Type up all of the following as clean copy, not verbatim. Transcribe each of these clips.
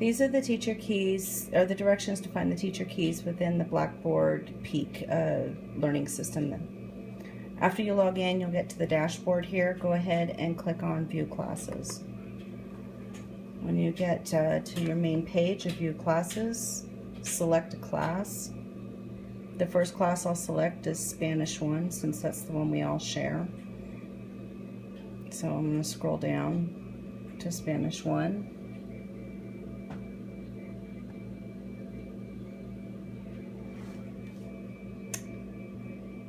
These are the teacher keys, or the directions to find the teacher keys within the Blackboard Peak learning system. After you log in, you'll get to the dashboard here. Go ahead and click on View Classes. When you get to your main page of View Classes, select a class. The first class I'll select is Spanish 1, since that's the one we all share. So I'm going to scroll down to Spanish 1.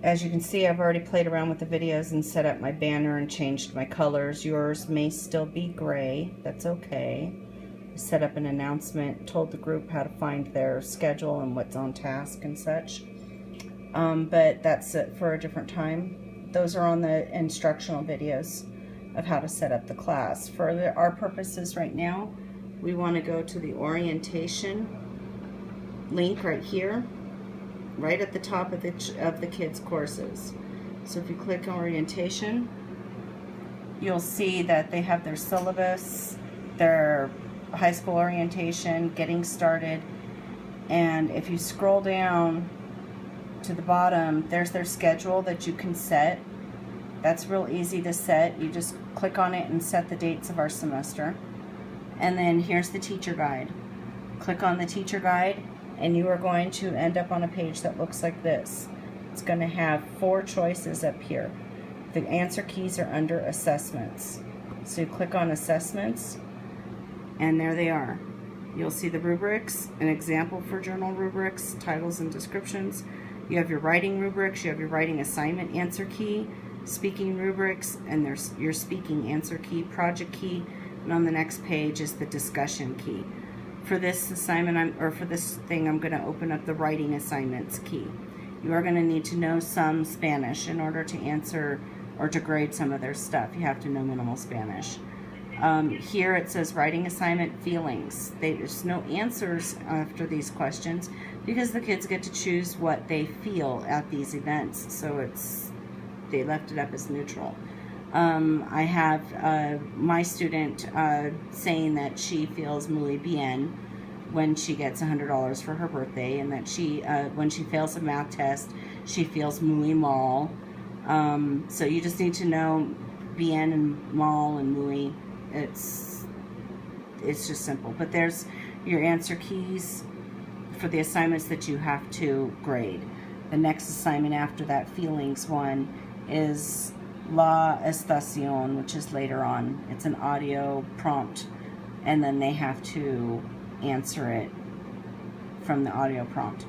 As you can see, I've already played around with the videos and set up my banner and changed my colors. Yours may still be gray. That's okay. Set up an announcement, told the group how to find their schedule and what's on task and such. But that's it for a different time. Those are on the instructional videos of how to set up the class. For our purposes right now, we want to go to the orientation link right here, right at the top of the kids' courses. So if you click orientation, you'll see that they have their syllabus, their high school orientation, getting started, and if you scroll down to the bottom, there's their schedule that you can set. That's real easy to set. You just click on it and set the dates of our semester. And then here's the teacher guide. Click on the teacher guide, and you are going to end up on a page that looks like this. It's going to have 4 choices up here. The answer keys are under assessments. So you click on assessments, and there they are. You'll see the rubrics, an example for journal rubrics, titles and descriptions. You have your writing rubrics, you have your writing assignment answer key, speaking rubrics, and there's your speaking answer key, project key, and on the next page is the discussion key. For this assignment, for this thing, I'm going to open up the writing assignments key. You are going to need to know some Spanish in order to answer or to grade some of their stuff. You have to know minimal Spanish. Here it says writing assignment feelings. There's no answers after these questions because the kids get to choose what they feel at these events. So they left it up as neutral. I have my student saying that she feels muy bien when she gets $100 for her birthday, and that she, when she fails a math test, she feels muy mal. So you just need to know bien and mal and muy. It's just simple. But there's your answer keys for the assignments that you have to grade. The next assignment after that feelings one is La Estación, which is later on. It's an audio prompt, and then they have to answer it from the audio prompt.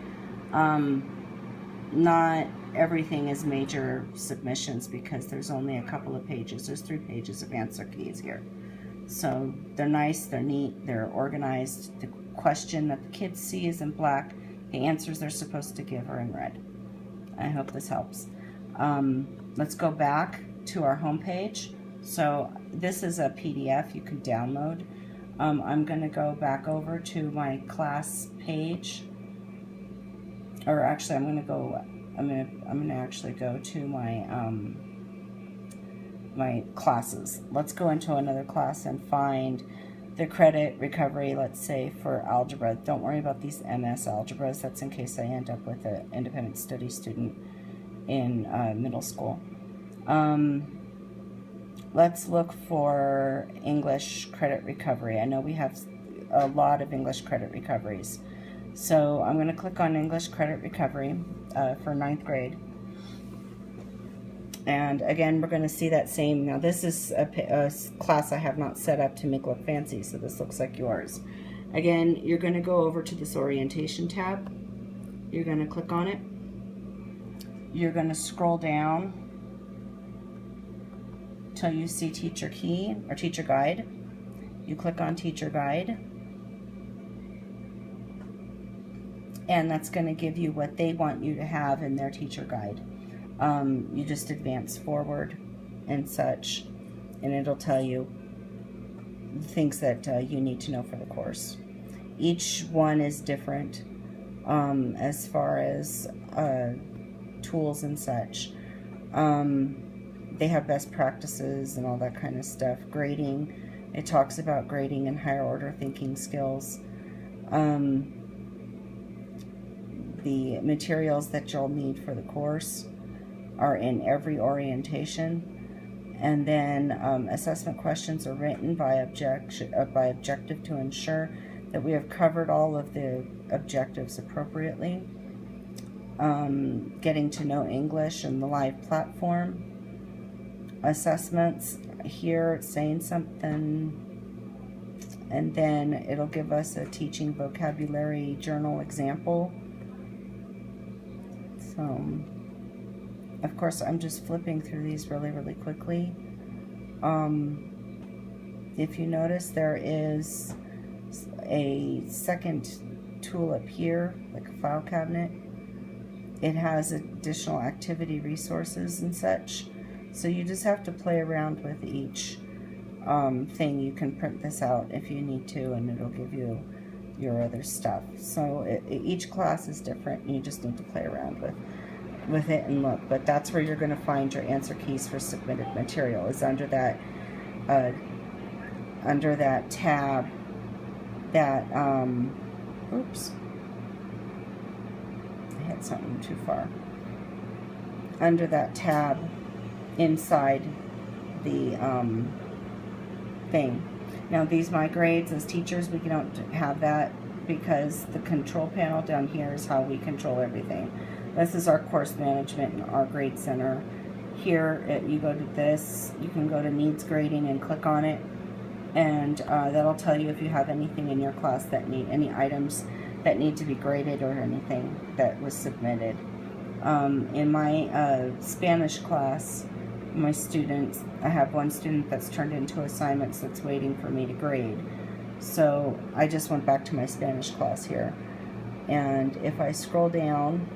Not everything is major submissions because there's only a couple of pages. There's 3 pages of answer keys here. So they're nice, they're neat, they're organized. The question that the kids see is in black. The answers they're supposed to give are in red. I hope this helps. Let's go back to our home page. So this is a PDF you can download. I'm going to go back over to my class page, or actually I'm going to actually go to my my classes. Let's go into another class and find the credit recovery, let's say for algebra. Don't worry about these MS algebras. That's in case I end up with an independent study student in middle school. Let's look for English credit recovery. I know we have a lot of English credit recoveries. So I'm going to click on English credit recovery for 9th grade. And again, we're going to see that same. Now this is a class I have not set up to make look fancy, so this looks like yours. Again, you're going to go over to this orientation tab. You're going to click on it. You're going to scroll down till you see teacher key or teacher guide. You click on teacher guide, and that's going to give you what they want you to have in their teacher guide. You just advance forward and such, and it'll tell you the things that you need to know for the course. Each one is different as far as tools and such. They have best practices and all that kind of stuff. Grading, it talks about grading and higher order thinking skills. The materials that you'll need for the course are in every orientation. And then assessment questions are written by objective to ensure that we have covered all of the objectives appropriately. Getting to know English and the live platform. Assessments, here it's saying something, and then it'll give us a teaching vocabulary journal example. So, of course, I'm just flipping through these really quickly. If you notice, there is a second tool up here, like a file cabinet. It has additional activity resources and such. So you just have to play around with each thing. You can print this out if you need to, and it'll give you your other stuff. So each class is different. You just need to play around with it and look. But that's where you're going to find your answer keys for submitted material, is under that tab that oops, I had something too far. Under that tab inside the thing. Now these my grades, as teachers, we don't have that because the control panel down here is how we control everything. This is our course management and our grade center. Here you go to this, you can go to needs grading and click on it, and that'll tell you if you have anything in your class that need any items that need to be graded or anything that was submitted. In my Spanish class, my students, I have one student that's turned into assignments that's waiting for me to grade. So I just went back to my Spanish class here. And if I scroll down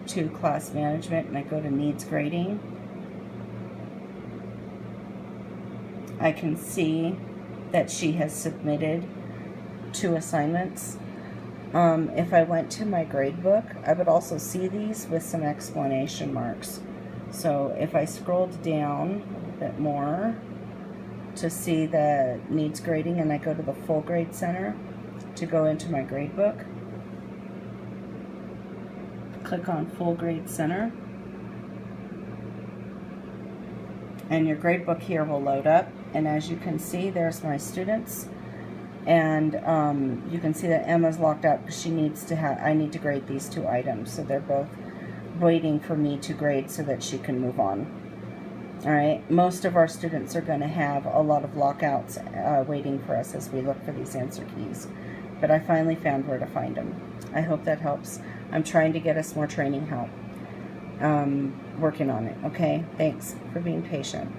to class management and I go to needs grading, I can see that she has submitted 2 assignments. If I went to my grade book, I would also see these with some exclamation marks. So if I scrolled down a little bit more to see the needs grading, and I go to the full grade center to go into my grade book, click on full grade center, and your grade book here will load up. And as you can see, there's my students, and you can see that Emma's locked out because she needs to have, I need to grade these 2 items, so they're both waiting for me to grade so that she can move on. Alright, most of our students are going to have a lot of lockouts waiting for us as we look for these answer keys, but I finally found where to find them. I hope that helps. I'm trying to get us more training help. Working on it. Okay, thanks for being patient.